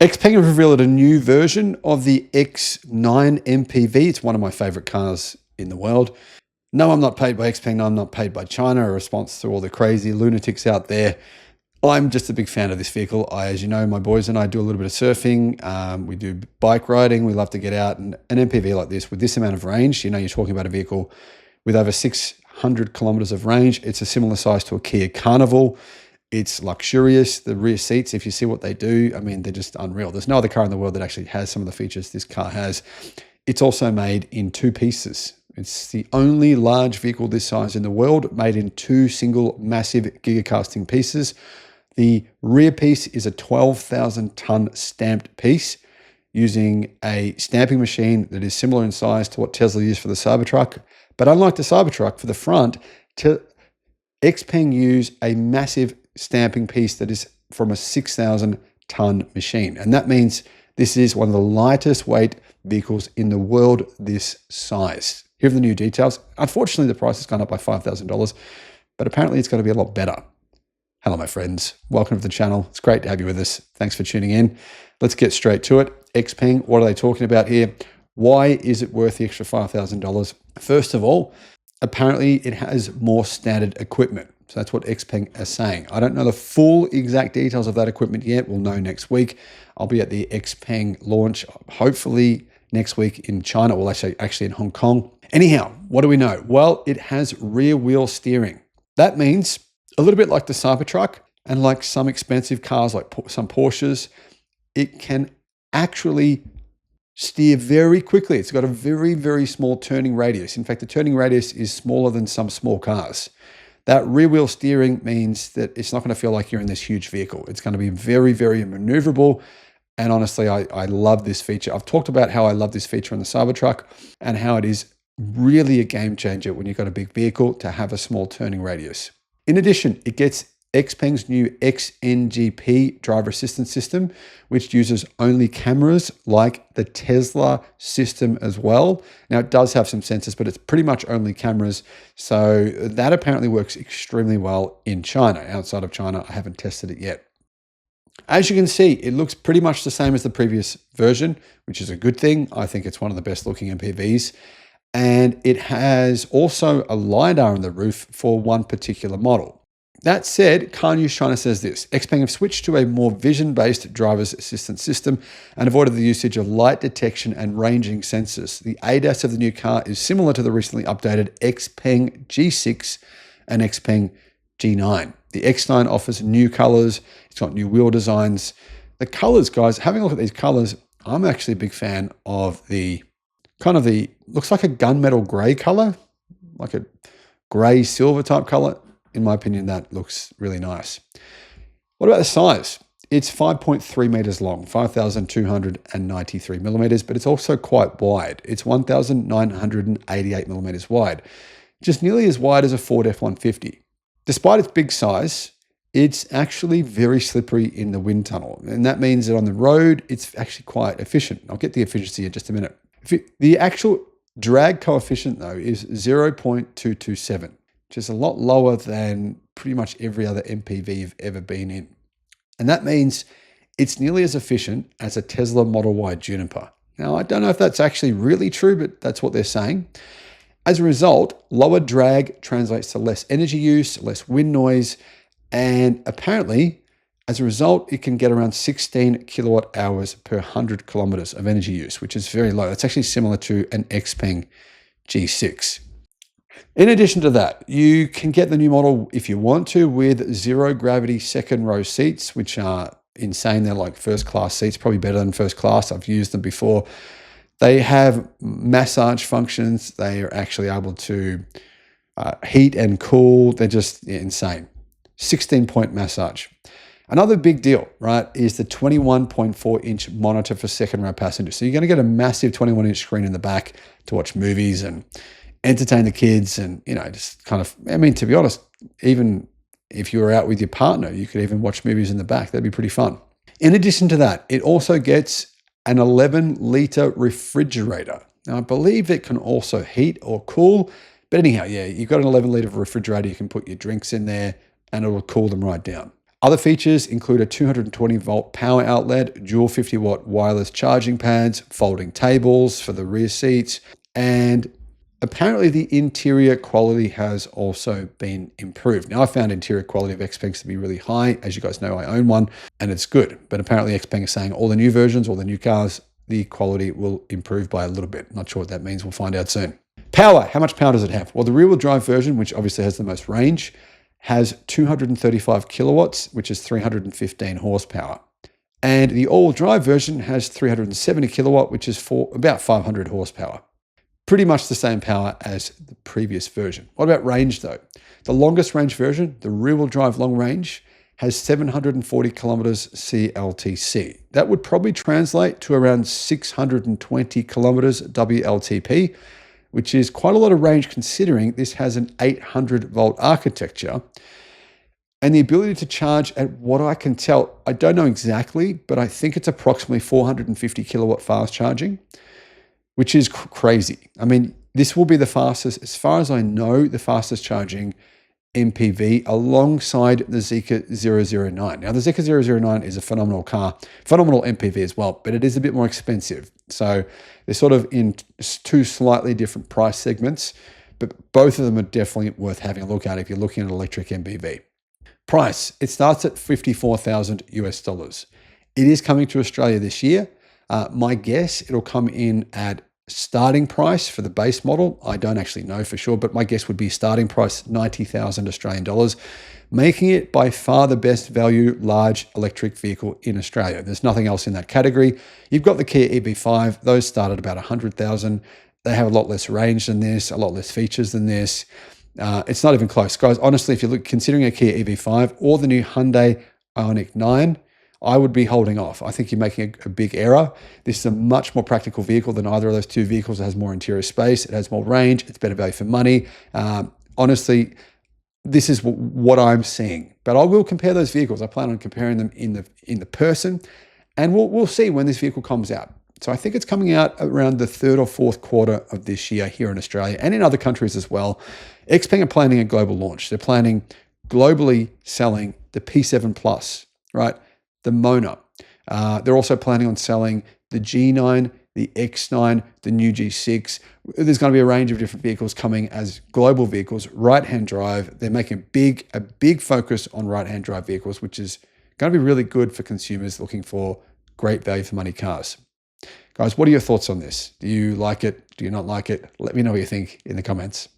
Xpeng have revealed a new version of the X9 MPV. It's one of my favorite cars in the world. No, I'm not paid by Xpeng. No, I'm not paid by China. A response to all the crazy lunatics out there. I'm just a big fan of this vehicle. As you know, my boys and I do a little bit of surfing. We do bike riding. We love to get out. And an MPV like this, with this amount of range, you know, you're talking about a vehicle with over 600 kilometers of range. It's a similar size to a Kia Carnival. It's luxurious. The rear seats, if you see what they do, I mean, they're just unreal. There's no other car in the world that actually has some of the features this car has. It's also made in two pieces. It's the only large vehicle this size in the world made in two single massive gigacasting pieces. The rear piece is a 12,000 ton stamped piece using a stamping machine that is similar in size to what Tesla used for the Cybertruck. But unlike the Cybertruck, for the front, Xpeng use a massive stamping piece that is from a 6,000 ton machine. And that means this is one of the lightest weight vehicles in the world this size. Here are the new details. Unfortunately, the price has gone up by $5,000, but apparently it's going to be a lot better. Hello, my friends. Welcome to the channel. It's great to have you with us. Thanks for tuning in. Let's get straight to it. Xpeng, what are they talking about here? Why is it worth the extra $5,000? First of all, apparently it has more standard equipment. So that's what Xpeng are saying. I don't know the full exact details of that equipment yet. We'll know next week. I'll be at the Xpeng launch, hopefully next week in China. Well, actually in Hong Kong. Anyhow, what do we know? Well, it has rear wheel steering. That means a little bit like the Cybertruck and like some expensive cars, like some Porsches, it can actually steer very quickly. It's got a very, very small turning radius. In fact, the turning radius is smaller than some small cars. That rear wheel steering means that it's not going to feel like you're in this huge vehicle. It's going to be very, very maneuverable. And honestly, I love this feature. I've talked about how I love this feature on the Cybertruck and how it is really a game changer when you've got a big vehicle to have a small turning radius. In addition, it gets Xpeng's new XNGP driver assistance system, which uses only cameras like the Tesla system as well. Now, it does have some sensors, but it's pretty much only cameras. So that apparently works extremely well in China. Outside of China, I haven't tested it yet. As you can see, it looks pretty much the same as the previous version, which is a good thing. I think it's one of the best looking MPVs. And it has also a LiDAR on the roof for one particular model. That said, Car News China says this: Xpeng have switched to a more vision-based driver's assistance system and avoided the usage of light detection and ranging sensors. The ADAS of the new car is similar to the recently updated Xpeng G6 and Xpeng G9. The X9 offers new colors. It's got new wheel designs. The colors, guys, having a look at these colors, I'm actually a big fan of the looks like a gunmetal gray color, like a gray silver type color. In my opinion, that looks really nice. What about the size? It's 5.3 meters long, 5,293 millimeters, but it's also quite wide. It's 1,988 millimeters wide, just nearly as wide as a Ford F-150. Despite its big size, it's actually very slippery in the wind tunnel. And that means that on the road, it's actually quite efficient. I'll get the efficiency in just a minute. The actual drag coefficient, though, is 0.227, which is a lot lower than pretty much every other MPV you've ever been in. And that means it's nearly as efficient as a Tesla Model Y Juniper. Now, I don't know if that's actually really true, but that's what they're saying. As a result, lower drag translates to less energy use, less wind noise, and apparently, as a result, it can get around 16 kilowatt hours per 100 kilometers of energy use, which is very low. That's actually similar to an Xpeng G6. In addition to that, you can get the new model if you want to with zero gravity second row seats, which are insane. They're like first class seats, probably better than first class. I've used them before. They have massage functions. They are actually able to heat and cool. They're just insane. 16-point massage. Another big deal, right, is the 21.4-inch monitor for second row passengers. So you're going to get a massive 21-inch screen in the back to watch movies and entertain the kids and, you know, just kind of, I mean, to be honest, even if you were out with your partner, you could even watch movies in the back. That'd be pretty fun. In addition to that, it also gets an 11-liter refrigerator. Now, I believe it can also heat or cool, but anyhow, yeah, you've got an 11-liter refrigerator. You can put your drinks in there and it will cool them right down. Other features include a 220 volt power outlet, dual 50 watt wireless charging pads, folding tables for the rear seats, and apparently the interior quality has also been improved. Now, I found interior quality of Xpengs to be really high. As you guys know, I own one and it's good. But apparently Xpeng is saying all the new versions, all the new cars, the quality will improve by a little bit. Not sure what that means. We'll find out soon. Power. How much power does it have? Well, the rear-wheel drive version, which obviously has the most range, has 235 kilowatts, which is 315 horsepower. And the all-wheel drive version has 370 kilowatt, which is about 500 horsepower. Pretty much the same power as the previous version. What about range though? The longest range version, the rear-wheel drive long range, has 740 kilometers CLTC. That would probably translate to around 620 kilometers WLTP, which is quite a lot of range considering this has an 800 volt architecture. And the ability to charge at what I can tell, I don't know exactly, but I think it's approximately 450 kilowatt fast charging, which is crazy. I mean, this will be the fastest, as far as I know, the fastest charging MPV alongside the Zeekr 009. Now, the Zeekr 009 is a phenomenal car, phenomenal MPV as well, but it is a bit more expensive. So they're sort of in two slightly different price segments, but both of them are definitely worth having a look at if you're looking at an electric MPV. Price, it starts at $54,000 US. It is coming to Australia this year. My guess, it'll come in at starting price for the base model. I don't actually know for sure, but my guess would be starting price 90,000 Australian dollars, making it by far the best value large electric vehicle in Australia. There's nothing else in that category. You've got the Kia EV5. Those start at about 100,000. They have a lot less range than this, a lot less features than this. It's not even close. Guys, honestly, if you're considering a Kia EV5 or the new Hyundai Ioniq 9, I would be holding off. I think you're making a big error. This is a much more practical vehicle than either of those two vehicles. It has more interior space. It has more range. It's better value for money. Honestly, this is what I'm seeing. But I will compare those vehicles. I plan on comparing them in the person, and we'll see when this vehicle comes out. So I think it's coming out around the third or fourth quarter of this year here in Australia and in other countries as well. Xpeng are planning a global launch. They're planning globally selling the P7 Plus, right? The Mona. They're also planning on selling the G9, the X9, the new G6. There's going to be a range of different vehicles coming as global vehicles, right-hand drive. They're making a big focus on right-hand drive vehicles, which is going to be really good for consumers looking for great value for money cars. Guys, what are your thoughts on this? Do you like it? Do you not like it? Let me know what you think in the comments.